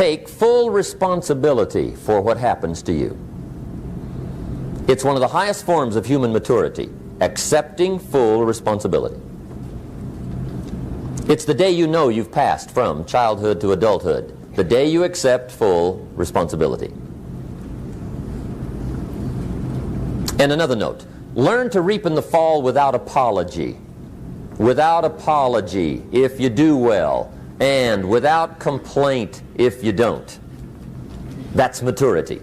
Take full responsibility for what happens to you. It's one of the highest forms of human maturity, accepting full responsibility. It's the day you know you've passed from childhood to adulthood, the day you accept full responsibility. And another note, learn to reap in the fall without apology. Without apology if you do well, and without complaint if you don't. That's maturity.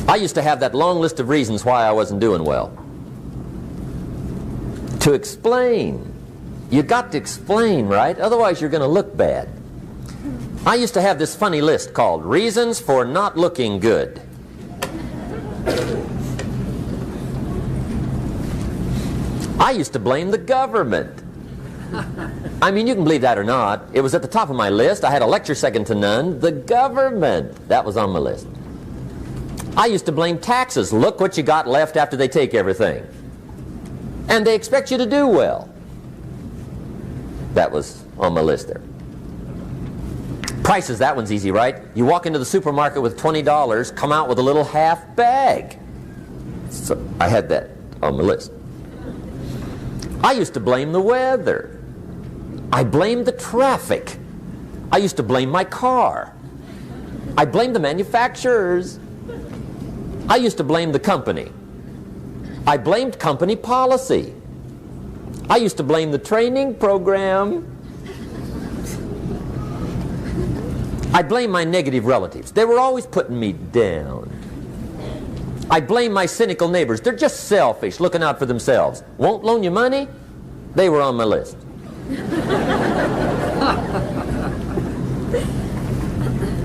I used to have that long list of reasons why I wasn't doing well. To explain. You got to explain, right? Otherwise you're going to look bad. I used to have this funny list called Reasons for Not Looking Good. I used to blame the government. I mean, you can believe that or not. It was at the top of my list. I had a lecture second to none. The government. That was on my list. I used to blame taxes. Look what you got left after they take everything. And they expect you to do well. That was on my list there. Prices, that one's easy, right? You walk into the supermarket with $20, come out with a little half bag. So I had that on my list. I used to blame the weather. I blamed the traffic. I used to blame my car. I blamed the manufacturers. I used to blame the company. I blamed company policy. I used to blame the training program. I blame my negative relatives. They were always putting me down. I blame my cynical neighbors. They're just selfish, looking out for themselves. Won't loan you money? They were on my list.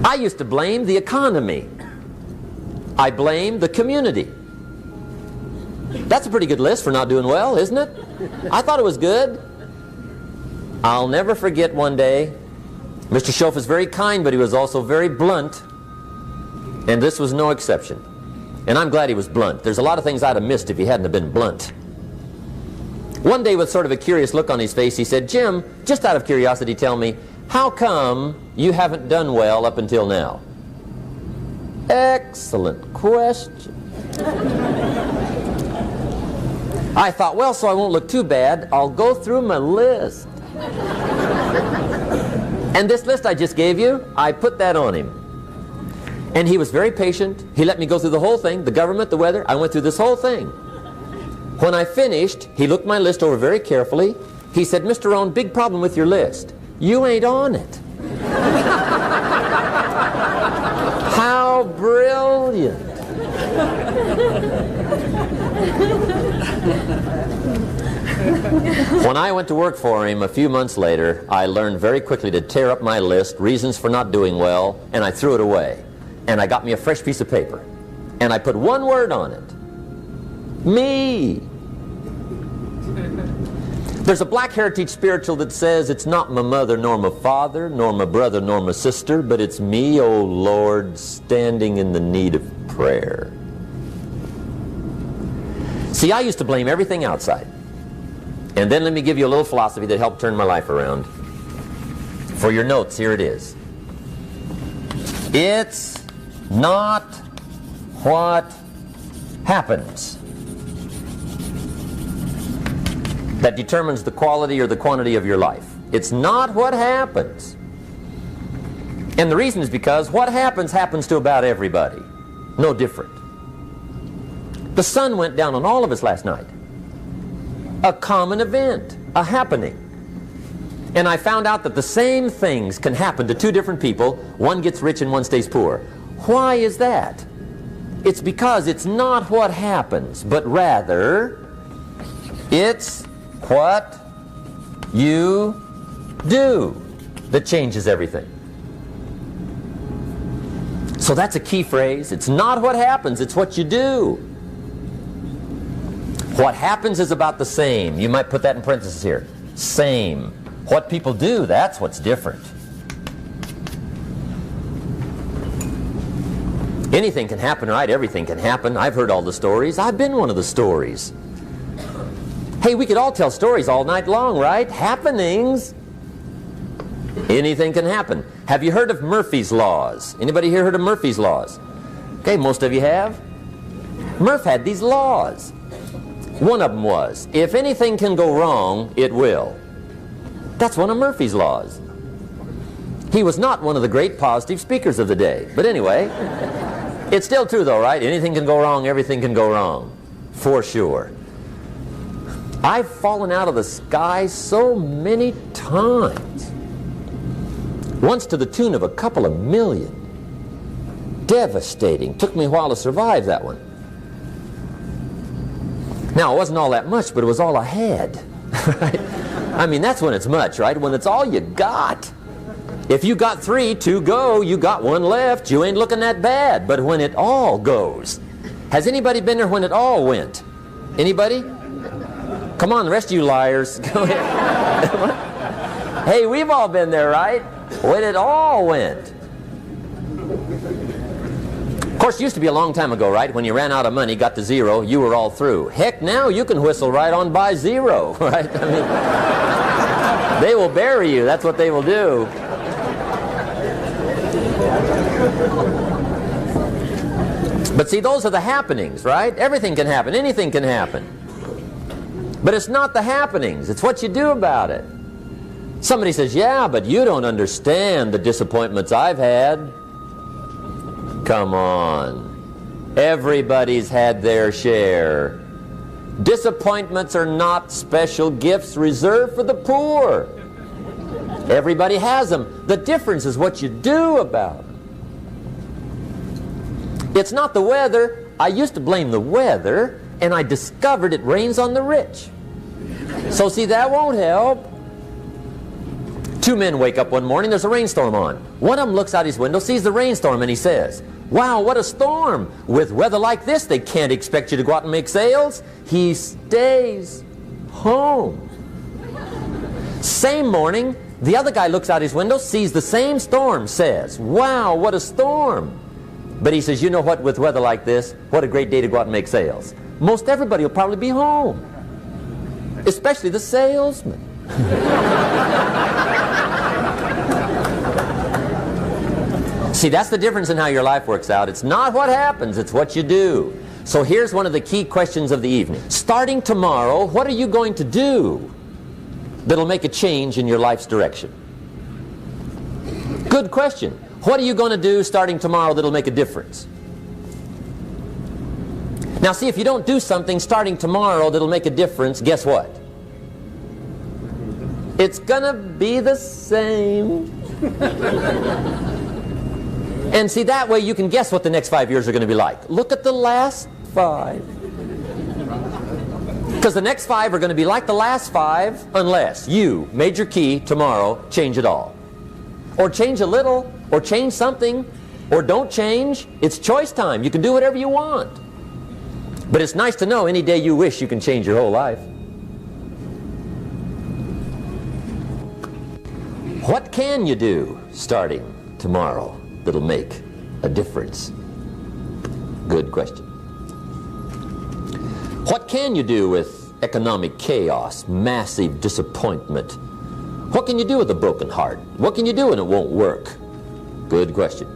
I used to blame the economy. I blamed the community. That's a pretty good list for not doing well, isn't it? I thought it was good. I'll never forget one day, Mr. Shoaff was very kind, but he was also very blunt. And this was no exception. And I'm glad he was blunt. There's a lot of things I'd have missed if he hadn't have been blunt. One day, with sort of a curious look on his face, he said, "Jim, just out of curiosity, tell me, how come you haven't done well up until now?" Excellent question. I thought, well, so I won't look too bad, I'll go through my list. And this list I just gave you, I put that on him. And he was very patient. He let me go through the whole thing, the government, the weather. I went through this whole thing. When I finished, he looked my list over very carefully. He said, "Mr. Rohn, big problem with your list. You ain't on it." How brilliant. When I went to work for him a few months later, I learned very quickly to tear up my list, reasons for not doing well, and I threw it away. And I got me a fresh piece of paper. And I put one word on it. Me. There's a Black Heritage spiritual that says, "It's not my mother nor my father, nor my brother nor my sister, but it's me, oh Lord, standing in the need of prayer." See, I used to blame everything outside. And then let me give you a little philosophy that helped turn my life around. For your notes, here it is. It's not what happens that determines the quality or the quantity of your life. It's not what happens. And the reason is because what happens to about everybody. No different. The sun went down on all of us last night. A common event, a happening. And I found out that the same things can happen to two different people. One gets rich and one stays poor. Why is that? It's because it's not what happens, but rather it's what you do that changes everything. So that's a key phrase. It's not what happens, it's what you do. What happens is about the same. You might put that in parentheses here. Same. What people do, that's what's different. Anything can happen, right? Everything can happen. I've heard all the stories. I've been one of the stories. Hey, we could all tell stories all night long, right? Happenings. Anything can happen. Have you heard of Murphy's Laws? Anybody here heard of Murphy's Laws? Okay, most of you have. Murph had these laws. One of them was, if anything can go wrong, it will. That's one of Murphy's Laws. He was not one of the great positive speakers of the day. But anyway, it's still true though, right? Anything can go wrong, everything can go wrong. For sure. I've fallen out of the sky so many times. Once to the tune of a couple of million. Devastating. Took me a while to survive that one. Now, it wasn't all that much, but it was all I had. Right? I mean, that's when it's much, right? When it's all you got. If you got 3, 2 go, you got 1 left, you ain't looking that bad. But when it all goes. Has anybody been there when it all went? Anybody? Come on, the rest of you liars. Go ahead. Hey, we've all been there, right? When it all went. Of course, it used to be a long time ago, right? When you ran out of money, got to 0, you were all through. Heck, now you can whistle right on by 0, right? I mean, they will bury you. That's what they will do. But see, those are the happenings, right? Everything can happen. Anything can happen. But it's not the happenings. It's what you do about it. Somebody says, yeah, but you don't understand the disappointments I've had. Come on. Everybody's had their share. Disappointments are not special gifts reserved for the poor. Everybody has them. The difference is what you do about it. It's not the weather. I used to blame the weather, and I discovered it rains on the rich. So see, that won't help. 2 men wake up one morning, there's a rainstorm on. One of them looks out his window, sees the rainstorm, and he says, wow, what a storm. With weather like this, they can't expect you to go out and make sales. He stays home. Same morning, the other guy looks out his window, sees the same storm, says, wow, what a storm. But he says, you know what, with weather like this, what a great day to go out and make sales. Most everybody will probably be home. Especially the salesman. See, that's the difference in how your life works out. It's not what happens, it's what you do. So here's one of the key questions of the evening. Starting tomorrow, what are you going to do that'll make a change in your life's direction? Good question. What are you going to do starting tomorrow that'll make a difference? Now see, if you don't do something starting tomorrow that'll make a difference, guess what? It's gonna be the same. And see, that way you can guess what the next 5 years are going to be like. Look at the last 5. Because the next 5 are going to be like the last 5 unless you, major key, tomorrow, change it all. Or change a little, or change something, or don't change. It's choice time. You can do whatever you want. But it's nice to know any day you wish you can change your whole life. What can you do starting tomorrow that'll make a difference? Good question. What can you do with economic chaos, massive disappointment? What can you do with a broken heart? What can you do when it won't work? Good question.